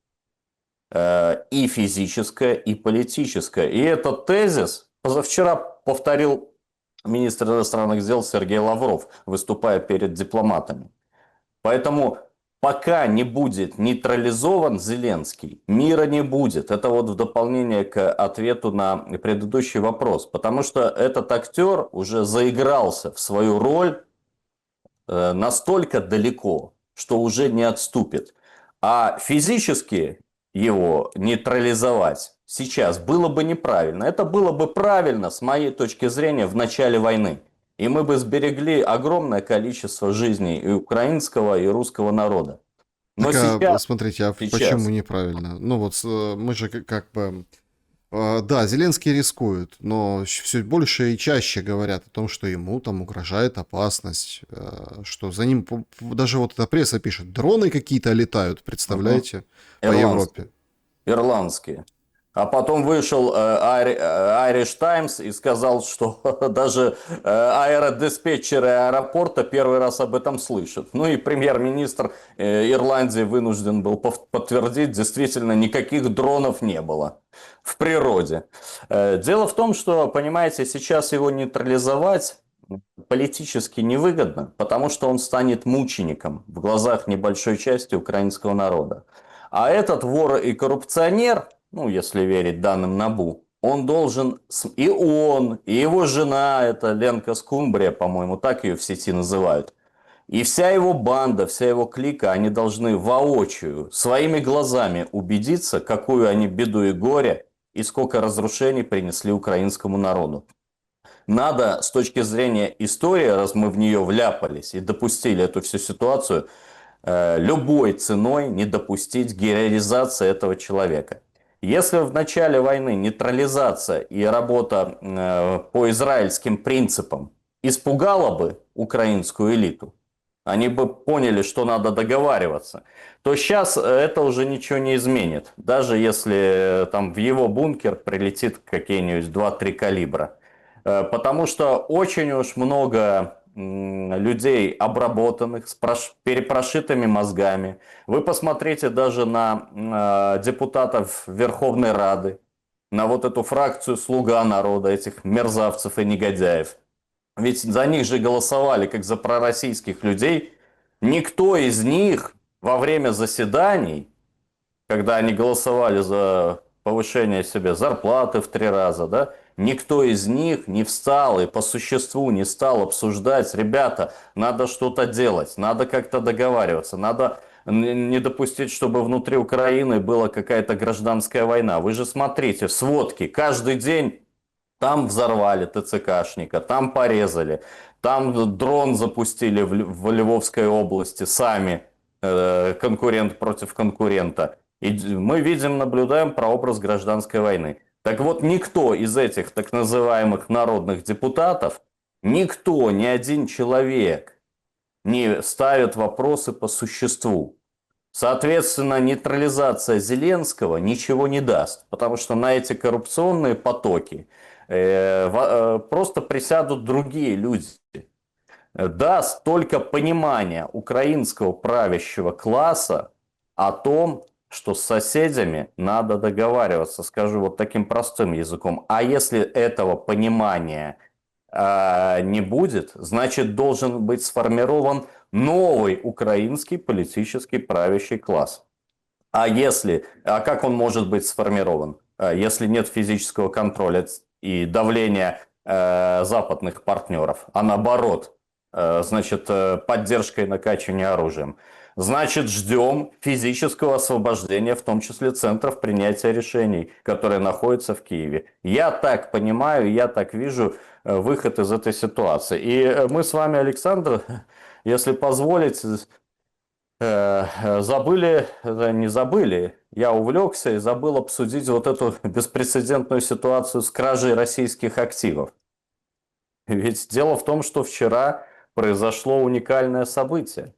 И физическая, и политическая. И этот тезис позавчера повторил министр иностранных дел Сергей Лавров, выступая перед дипломатами. Поэтому пока не будет нейтрализован Зеленский, мира не будет. Это вот в дополнение к ответу на предыдущий вопрос. Потому что этот актер уже заигрался в свою роль настолько далеко, что уже не отступит. А физически его нейтрализовать сейчас было бы неправильно. Это было бы правильно, с моей точки зрения, в начале войны. И мы бы сберегли огромное количество жизней и украинского, и русского народа. Но Так, сейчас, смотрите, а почему сейчас, неправильно? Ну вот мы же как бы... Да, Зеленский рискует, но все больше и чаще говорят о том, что ему там угрожает опасность, что за ним даже вот эта пресса пишет, дроны какие-то летают, представляете, по ирландские. Европе. Ирландские. А потом вышел Irish Times и сказал, что даже аэродиспетчеры аэропорта первый раз об этом слышат. Ну и премьер-министр Ирландии вынужден был подтвердить, действительно никаких дронов не было в природе. Дело в том, что, понимаете, сейчас его нейтрализовать политически невыгодно, потому что он станет мучеником в глазах небольшой части украинского народа. А этот вор и коррупционер, ну, если верить данным НАБУ, он должен, и он, и его жена, это Ленка Скумбрия, по-моему, так ее в сети называют, и вся его банда, вся его клика, они должны воочию, своими глазами убедиться, какую они беду и горе, и сколько разрушений принесли украинскому народу. Надо с точки зрения истории, раз мы в нее вляпались и допустили эту всю ситуацию, любой ценой не допустить героизации этого человека. Если в начале войны нейтрализация и работа по израильским принципам испугала бы украинскую элиту, они бы поняли, что надо договариваться, то сейчас это уже ничего не изменит. Даже если там в его бункер прилетит какие-нибудь 2-3 калибра. Потому что очень уж много людей обработанных, с перепрошитыми мозгами. Вы посмотрите даже на депутатов Верховной Рады, на вот эту фракцию «Слуга народа», этих мерзавцев и негодяев. Ведь за них же голосовали, как за пророссийских людей. Никто из них во время заседаний, когда они голосовали за повышение себе зарплаты в 3 раза, да, никто из них не встал и по существу не стал обсуждать, ребята, надо что-то делать, надо как-то договариваться, надо не допустить, чтобы внутри Украины была какая-то гражданская война. Вы же смотрите, сводки, каждый день там взорвали ТЦКшника, там порезали, там дрон запустили в Львовской области сами, конкурент против конкурента. И мы видим, наблюдаем прообраз гражданской войны. Так вот, никто из этих так называемых народных депутатов, никто, ни один человек не ставит вопросы по существу. Соответственно, нейтрализация Зеленского ничего не даст, потому что на эти коррупционные потоки просто присядут другие люди. Даст только понимание украинского правящего класса о том, что с соседями надо договариваться, скажу вот таким простым языком. А если этого понимания не будет, значит должен быть сформирован новый украинский политический правящий класс. А как он может быть сформирован, если нет физического контроля и давления западных партнеров, а наоборот, значит, поддержка и накачивание оружием? Значит, ждем физического освобождения, в том числе центров принятия решений, которые находятся в Киеве. Я так понимаю, я так вижу выход из этой ситуации. И мы с вами, Александр, если позволите, забыли, не забыли, я увлекся и забыл обсудить вот эту беспрецедентную ситуацию с кражей российских активов. Ведь дело в том, что вчера произошло уникальное событие.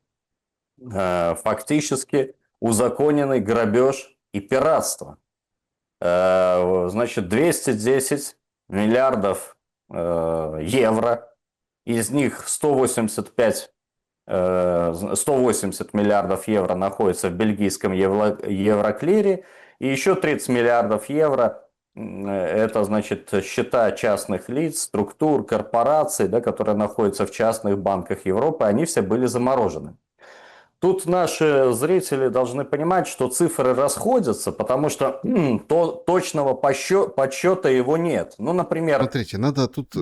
Фактически узаконенный грабеж и пиратство. Значит, 210 миллиардов евро, из них 180 миллиардов евро находится в бельгийском Евроклире, и еще 30 миллиардов евро это, значит, счета частных лиц, структур, корпораций, да, которые находятся в частных банках Европы, они все были заморожены. Тут наши зрители должны понимать, что цифры расходятся, потому что точного подсчета его нет. Ну, например... Смотрите, надо тут...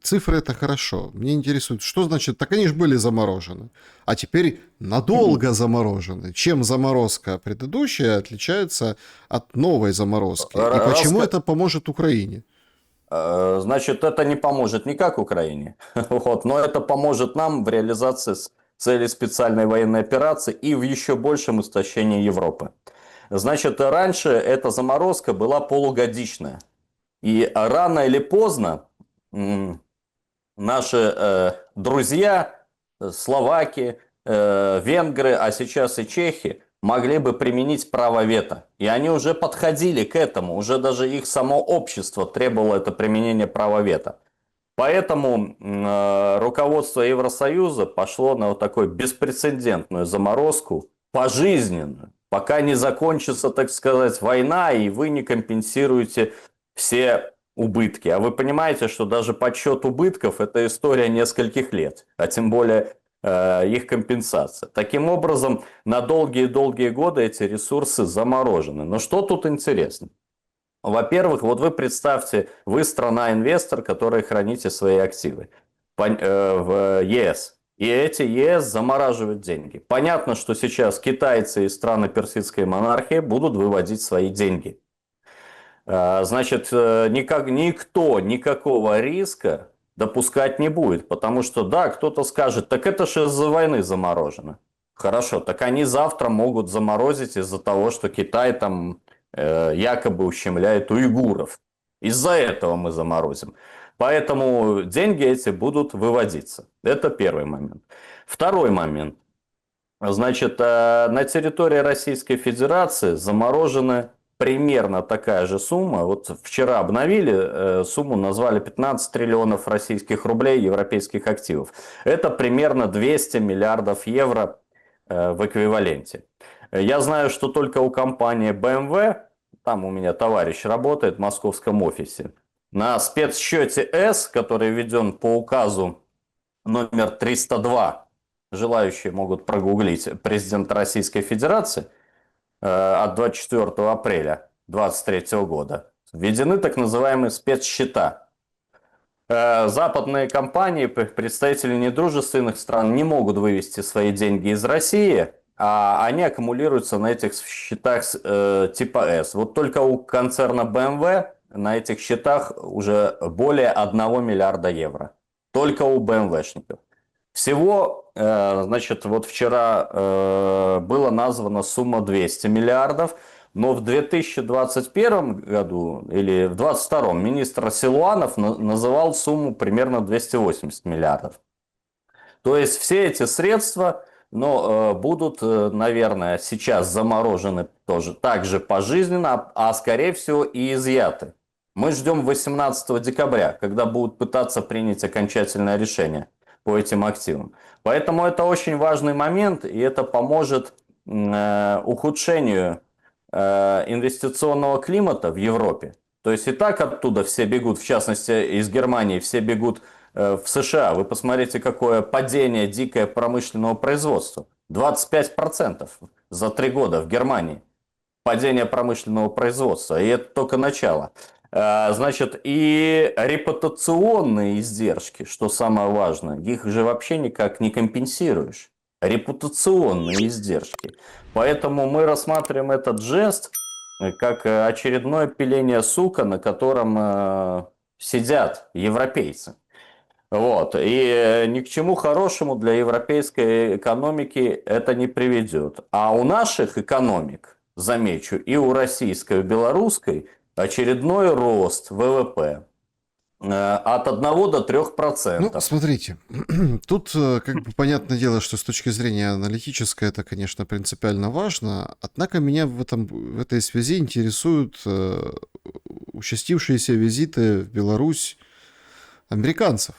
цифры это хорошо. Мне интересует, что значит... Так они же были заморожены. А теперь надолго заморожены. Чем заморозка предыдущая отличается от новой заморозки? И почему это поможет Украине? Значит, это не поможет никак Украине. Вот, но это поможет нам в реализации цели специальной военной операции и в еще большем истощении Европы. Значит, раньше эта заморозка была полугодичная. И рано или поздно наши друзья, словаки, венгры, а сейчас и чехи, могли бы применить право вето. И они уже подходили к этому, уже даже их само общество требовало это применение права вето. Поэтому руководство Евросоюза пошло на вот такую беспрецедентную заморозку, пожизненную, пока не закончится, так сказать, война, и вы не компенсируете все убытки. А вы понимаете, что даже подсчет убытков – это история нескольких лет, а тем более их компенсация. Таким образом, на долгие-долгие годы эти ресурсы заморожены. Но что тут интересно? Во-первых, вот вы представьте, вы страна-инвестор, которая храните свои активы в ЕС. И эти ЕС замораживают деньги. Понятно, что сейчас китайцы и страны персидской монархии будут выводить свои деньги. Значит, никто никакого риска допускать не будет. Потому что, да, кто-то скажет, так это же из-за войны заморожено. Хорошо, так они завтра могут заморозить из-за того, что Китай там якобы ущемляет уйгуров. Из-за этого мы заморозим. Поэтому деньги эти будут выводиться. Это первый момент. Второй момент. Значит, на территории Российской Федерации заморожена примерно такая же сумма. Вот вчера обновили сумму, назвали 15 триллионов российских рублей европейских активов. Это примерно 200 миллиардов евро в эквиваленте. Я знаю, что только у компании BMW, там у меня товарищ работает в московском офисе, на спецсчете С, который введен по указу номер 302, желающие могут прогуглить, президента Российской Федерации, от 24 апреля 2023 года, введены так называемые спецсчета. Западные компании, представители недружественных стран не могут вывести свои деньги из России, а они аккумулируются на этих счетах типа S. Вот только у концерна BMW на этих счетах уже более 1 миллиарда евро. Только у BMW-шников. Всего, значит, вот вчера была названа сумма 200 миллиардов, но в 2021 году или в 2022 министр Силуанов называл сумму примерно 280 миллиардов. То есть все эти средства будут, наверное, сейчас заморожены тоже также пожизненно, а скорее всего и изъяты. Мы ждем 18 декабря, когда будут пытаться принять окончательное решение по этим активам. Поэтому это очень важный момент, и это поможет ухудшению инвестиционного климата в Европе. То есть и так оттуда все бегут, в частности из Германии, все бегут в США. Вы посмотрите, какое падение дикое промышленного производства. 25% за 3 года в Германии. Падение промышленного производства. И это только начало. Значит, и репутационные издержки, что самое важное, их же вообще никак не компенсируешь. Репутационные издержки. Поэтому мы рассматриваем этот жест как очередное пиление сука, на котором сидят европейцы. Вот. И ни к чему хорошему для европейской экономики это не приведет. А у наших экономик, замечу, и у российской, и у белорусской очередной рост ВВП от 1 до 3%. Ну, смотрите, тут как бы понятное дело, что с точки зрения аналитической это, конечно, принципиально важно, однако меня в этой связи интересуют участившиеся визиты в Беларусь американцев.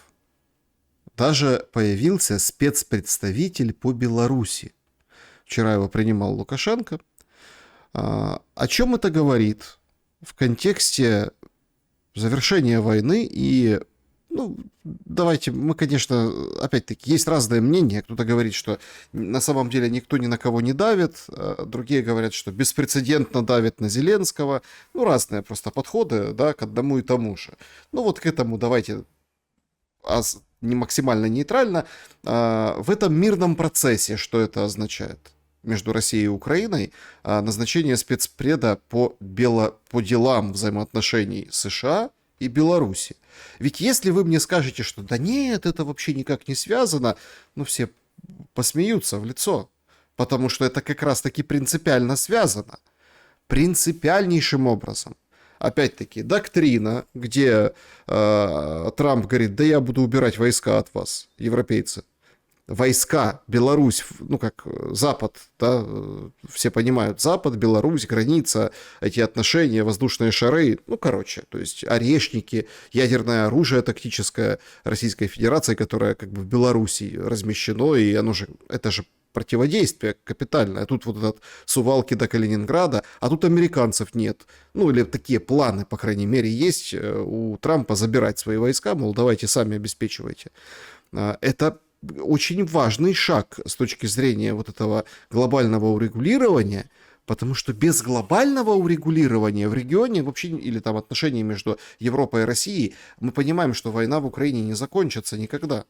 Даже появился спецпредставитель по Беларуси. Вчера его принимал Лукашенко. О чем это говорит в контексте завершения войны? И, ну, давайте, мы, конечно, опять-таки, есть разные мнения. Кто-то говорит, что на самом деле никто ни на кого не давит. Другие говорят, что беспрецедентно давит на Зеленского. Ну, разные просто подходы, да, к одному и тому же. Ну, вот к этому давайте не максимально нейтрально. В этом мирном процессе что это означает? Между Россией и Украиной назначение спецпреда по делам взаимоотношений США и Беларуси. Ведь если вы мне скажете, что да нет, это вообще никак не связано, ну все посмеются в лицо, потому что это как раз-таки принципиально связано. Принципиальнейшим образом. Опять-таки, доктрина, где Трамп говорит, да я буду убирать войска от вас, европейцы. Войска, Беларусь, ну как Запад, да, все понимают, Запад, Беларусь, граница, эти отношения, воздушные шары, ну короче, то есть орешники, ядерное оружие тактическое Российской Федерации, которое как бы в Беларуси размещено, и оно же, это же противодействие капитальное. Тут вот этот Сувалки до Калининграда, а тут американцев нет. Ну, или такие планы, по крайней мере, есть у Трампа забирать свои войска, мол, давайте сами обеспечивайте. Это очень важный шаг с точки зрения вот этого глобального урегулирования, потому что без глобального урегулирования в регионе вообще, или там отношений между Европой и Россией, мы понимаем, что война в Украине не закончится никогда.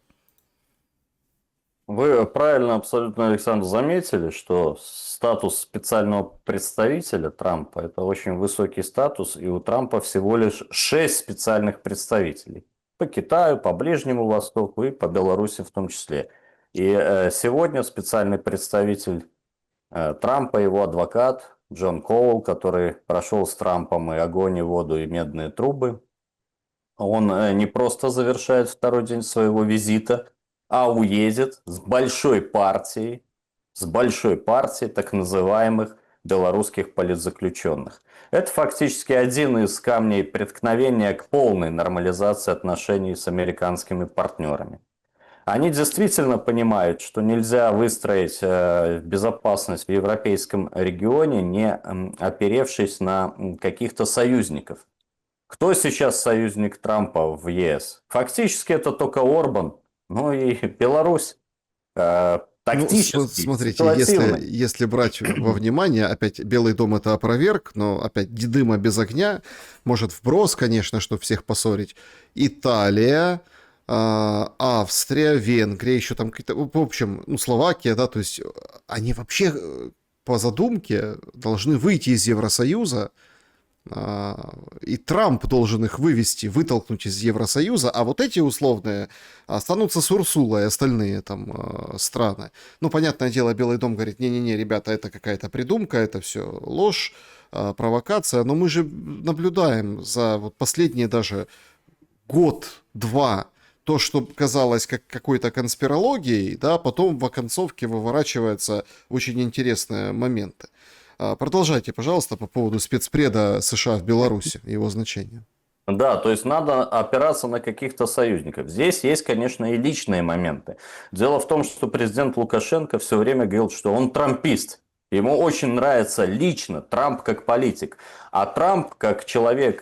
Вы правильно абсолютно, Александр, заметили, что статус специального представителя Трампа – это очень высокий статус, и у Трампа всего лишь 6 специальных представителей. По Китаю, по Ближнему Востоку и по Беларуси в том числе. И сегодня специальный представитель Трампа, его адвокат Джон Коул, который прошел с Трампом и огонь, и воду, и медные трубы, он не просто завершает второй день своего визита, а уедет с большой партией так называемых белорусских политзаключенных. Это фактически один из камней преткновения к полной нормализации отношений с американскими партнерами. Они действительно понимают, что нельзя выстроить безопасность в европейском регионе, не оперевшись на каких-то союзников. Кто сейчас союзник Трампа в ЕС? Фактически это только Орбан, ну и Беларусь. Тактически, Смотрите, ситуативно. если брать во внимание, опять Белый дом это опроверг, но опять дыма без огня, может вброс, конечно, чтобы всех поссорить. Италия, Австрия, Венгрия, еще там какие-то, в общем, ну, Словакия, да, то есть они вообще по задумке должны выйти из Евросоюза, и Трамп должен их вывести, вытолкнуть из Евросоюза, а вот эти условные останутся с Урсулой, остальные там страны. Ну, понятное дело, Белый дом говорит, не-не-не, ребята, это какая-то придумка, это все ложь, провокация, но мы же наблюдаем за вот последние даже год-два то, что казалось как какой-то конспирологией, да, потом в оконцовке выворачиваются очень интересные моменты. Продолжайте, пожалуйста, по поводу спецпреда США в Беларуси и его значения. Да, то есть надо опираться на каких-то союзников. Здесь есть, конечно, и личные моменты. Дело в том, что президент Лукашенко все время говорил, что он трампист. Ему очень нравится лично Трамп как политик. А Трамп как человек,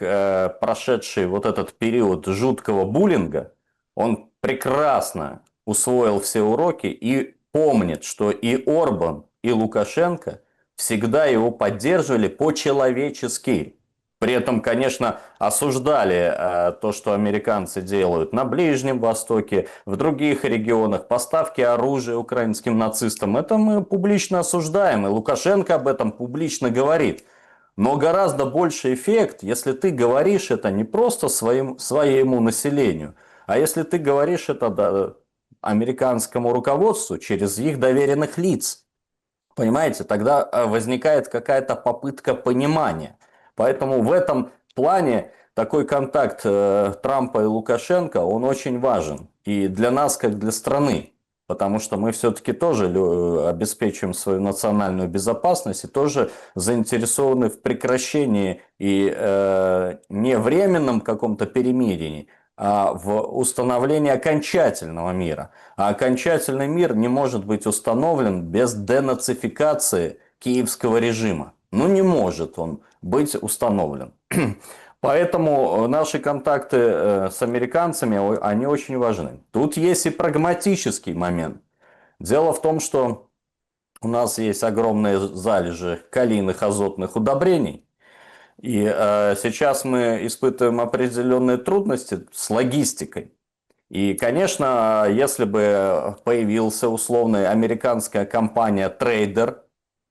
прошедший вот этот период жуткого буллинга, он прекрасно усвоил все уроки и помнит, что и Орбан, и Лукашенко всегда его поддерживали по-человечески. При этом, конечно, осуждали то, что американцы делают на Ближнем Востоке, в других регионах, поставки оружия украинским нацистам. Это мы публично осуждаем, и Лукашенко об этом публично говорит. Но гораздо больше эффект, если ты говоришь это не просто своему населению, а если ты говоришь это американскому руководству через их доверенных лиц. Понимаете, тогда возникает какая-то попытка понимания. Поэтому в этом плане такой контакт Трампа и Лукашенко, он очень важен. И для нас, как для страны. Потому что мы все-таки тоже обеспечиваем свою национальную безопасность и тоже заинтересованы в прекращении и не временном каком-то перемирии, а в установлении окончательного мира. А окончательный мир не может быть установлен без денацификации киевского режима. Ну, не может он быть установлен. Поэтому наши контакты с американцами, они очень важны. Тут есть и прагматический момент. Дело в том, что у нас есть огромные залежи калийных азотных удобрений. И сейчас мы испытываем определенные трудности с логистикой. И, конечно, если бы появился условная американская компания трейдер,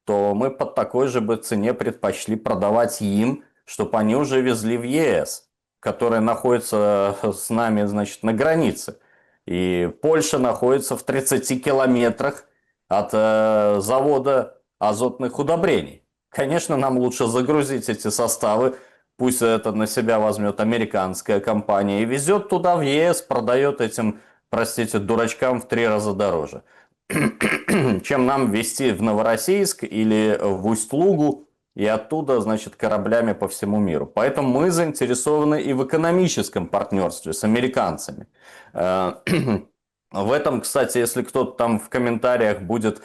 то мы под такой же бы цене предпочли продавать им, чтобы они уже везли в ЕС, которая находится с нами, значит, на границе. И Польша находится в 30 километрах от завода азотных удобрений. Конечно, нам лучше загрузить эти составы, пусть это на себя возьмет американская компания и везет туда в ЕС, продает этим, простите, дурачкам в 3 раза дороже, чем нам везти в Новороссийск или в Усть-Лугу и оттуда, значит, кораблями по всему миру. Поэтому мы заинтересованы и в экономическом партнерстве с американцами. В этом, кстати, если кто-то там в комментариях будет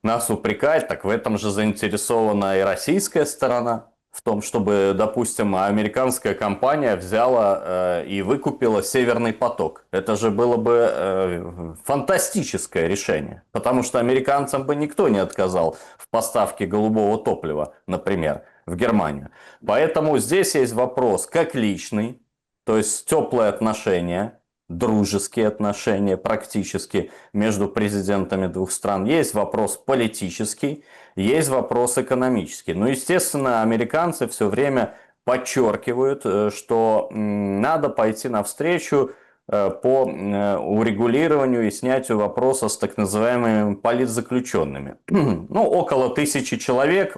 нас упрекать, так в этом же заинтересована и российская сторона. В том, чтобы, допустим, американская компания взяла и выкупила Северный поток. Это же было бы фантастическое решение. Потому что американцам бы никто не отказал в поставке голубого топлива, например, в Германию. Поэтому здесь есть вопрос как личный, то есть теплые отношения, дружеские отношения практически между президентами двух стран. Есть вопрос политический, есть вопрос экономический. Ну, естественно, американцы все время подчеркивают, что надо пойти навстречу по урегулированию и снятию вопроса с так называемыми политзаключенными. Ну, около 1000 человек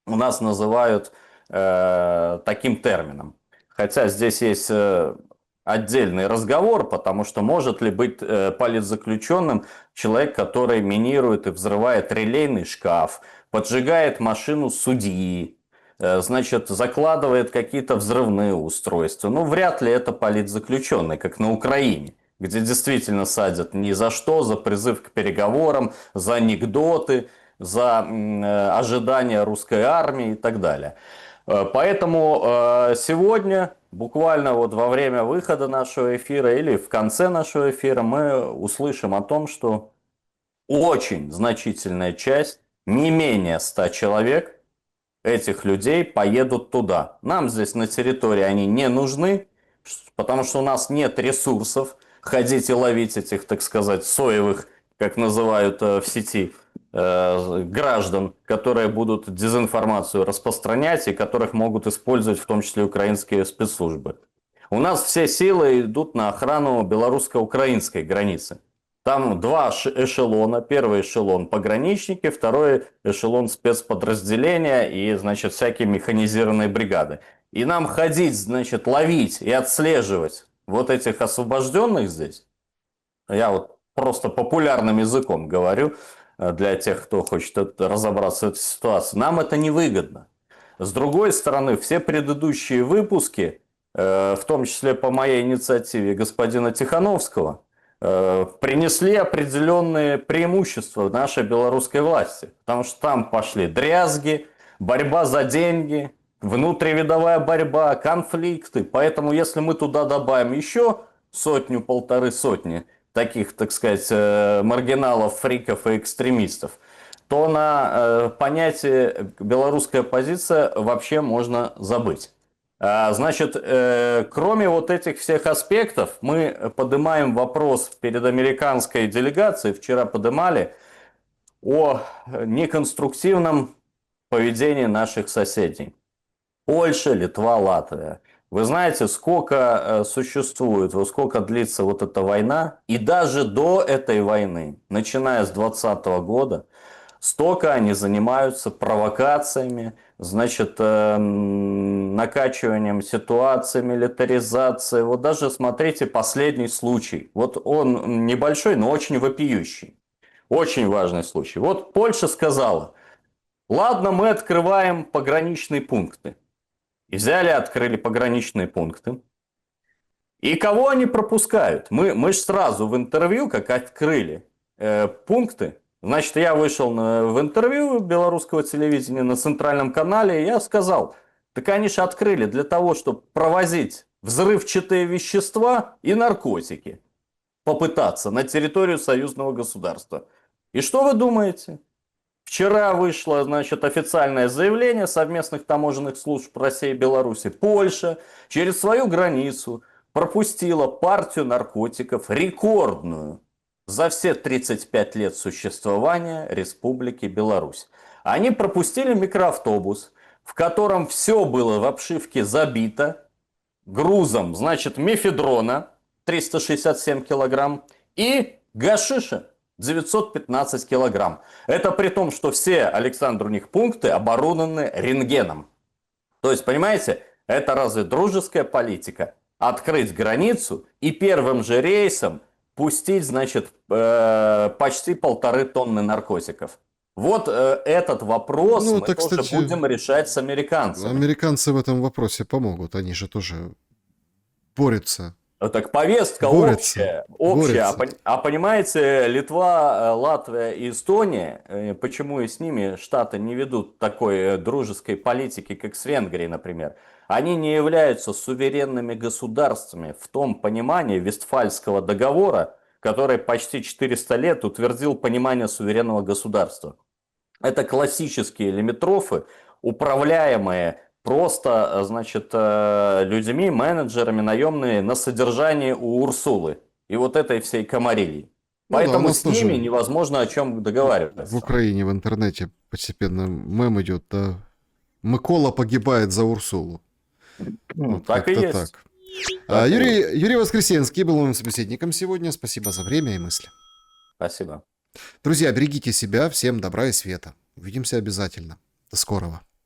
у нас называют таким термином. Хотя здесь есть отдельный разговор, потому что может ли быть политзаключенным человек, который минирует и взрывает релейный шкаф, поджигает машину судьи, значит, закладывает какие-то взрывные устройства. Ну, вряд ли это политзаключенный, как на Украине, где действительно садят ни за что, за призыв к переговорам, за анекдоты, за ожидание русской армии и так далее. Поэтому сегодня, буквально вот во время выхода нашего эфира или в конце нашего эфира, мы услышим о том, что очень значительная часть, не менее 100 человек, этих людей поедут туда. Нам здесь на территории они не нужны, потому что у нас нет ресурсов ходить и ловить этих, так сказать, соевых, как называют в сети, граждан, которые будут дезинформацию распространять и которых могут использовать в том числе украинские спецслужбы. У нас все силы идут на охрану белорусско-украинской границы. Там 2 эшелона. Первый эшелон пограничники, второй эшелон спецподразделения и, значит, всякие механизированные бригады. И нам ходить, значит, ловить и отслеживать вот этих освобожденных здесь, я вот просто популярным языком говорю, для тех, кто хочет разобраться в этой ситуации, нам это невыгодно. С другой стороны, все предыдущие выпуски, в том числе по моей инициативе господина Тихановского, принесли определенные преимущества нашей белорусской власти. Потому что там пошли дрязги, борьба за деньги, внутривидовая борьба, конфликты. Поэтому если мы туда добавим еще сотню-полторы сотни таких, так сказать, маргиналов, фриков и экстремистов, то на понятие белорусская оппозиция вообще можно забыть. Значит, кроме вот этих всех аспектов, мы поднимаем вопрос перед американской делегацией, вчера поднимали, о неконструктивном поведении наших соседей. Польша, Литва, Латвия. Вы знаете, сколько существует, сколько длится вот эта война, и даже до этой войны, начиная с 2020 года, столько они занимаются провокациями, значит, накачиванием ситуации, милитаризацией. Вот даже смотрите последний случай. Вот он небольшой, но очень вопиющий. Очень важный случай. Вот Польша сказала, ладно, мы открываем пограничные пункты. И взяли, открыли пограничные пункты. И кого они пропускают? Мы же сразу в интервью, как открыли пункты, значит, я вышел в интервью белорусского телевидения на центральном канале, и я сказал, так они же открыли для того, чтобы провозить взрывчатые вещества и наркотики, попытаться на территорию союзного государства. И что вы думаете? Вчера вышло, значит, официальное заявление совместных таможенных служб России и Беларуси. Польша через свою границу пропустила партию наркотиков рекордную за все 35 лет существования Республики Беларусь. Они пропустили микроавтобус, в котором все было в обшивке забито грузом, значит, мефедрона 367 килограмм и гашиша 915 килограмм. Это при том, что все, Александр, у них пункты оборудованы рентгеном. То есть, понимаете, это разве дружеская политика? Открыть границу и первым же рейсом пустить, значит, почти 1,5 тонны наркотиков. Вот этот вопрос Ну, мы это, тоже кстати, будем решать с американцами. американцы в этом вопросе помогут. Они же тоже борются. Так повестка Борются. общая. Борются. А понимаете, Литва, Латвия и Эстония, почему и с ними Штаты не ведут такой дружеской политики, как с Венгрией, например? Они не являются суверенными государствами в том понимании Вестфальского договора, который почти 400 лет утвердил понимание суверенного государства. Это классические лимитрофы, управляемые просто, значит, людьми, менеджерами, наемные на содержании у Урсулы. И вот этой всей комарилии. Ну да, у Поэтому нас с ними тоже невозможно о чем в договариваться. Украине в интернете постепенно мем идет, да. Микола погибает за Урсулу. Вот Так и как-то есть. так. Так и есть. Юрий Воскресенский был моим собеседником сегодня. Спасибо за время и мысли. Спасибо. Друзья, берегите себя. Всем добра и света. Увидимся обязательно. До скорого.